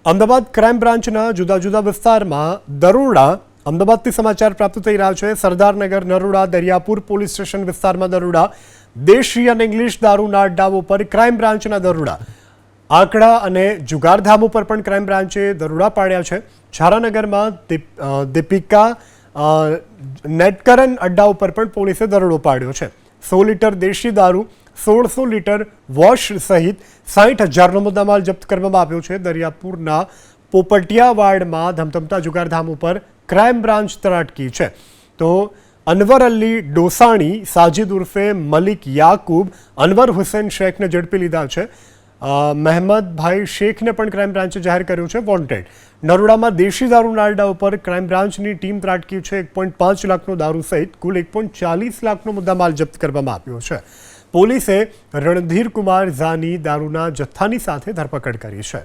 Ahmedabad crime બ્રાન્ચના જુદા જુદા વિસ્તારમાં દરોડા અમદાવાદથી સમાચાર પ્રાપ્ત થઈ રહ્યા છે। સરદારનગર, નરોડા, દરિયાપુર પોલીસ સ્ટેશન વિસ્તારમાં દરોડા, દેશી અને ઇંગ્લિશ દારૂના અડ્ડાઓ પર ક્રાઇમ બ્રાન્ચના દરોડા, આંકડા અને જુગારધામો પર પણ ક્રાઇમ બ્રાન્ચે દરોડા પાડ્યા છે। છારાનગરમાં દીપિકા નેટકરન અડ્ડા ઉપર પણ પોલીસે દરોડો પાડ્યો છે। 100 લીટર દેશી દારૂ, 1600 લીટર વોશ સહિત 60,000નો મુદ્દામાલ જપ્ત કરવામાં આવ્યો છે। દરિયાપુરના પોપટિયાવાડમાં ધમધમતા જુગારધામ ઉપર ક્રાઇમ બ્રાન્ચ ત્રાટકી છે। તો અનવર અલી ડોસાણી, સાજિદ ઉર્ફે મલિક યાકૂબ, અનવર હુસૈન શેખને ઝડપી લીધા છે। મહેમદભાઈ શેખને પણ ક્રાઇમ બ્રાન્ચે જાહેર કર્યું છે વોન્ટેડ। નરોડામાં દેશી દારૂના અડ્ડા ઉપર ક્રાઇમ બ્રાન્ચની ટીમ ત્રાટકી છે। 1.5 લાખનો દારૂ સહિત કુલ 1.40 લાખનો મુદ્દામાલ જપ્ત કરવામાં આવ્યો છે। પોલીસે રણધીર કુમાર ઝાની દારૂના જથ્થાની સાથે ધરપકડ કરી છે।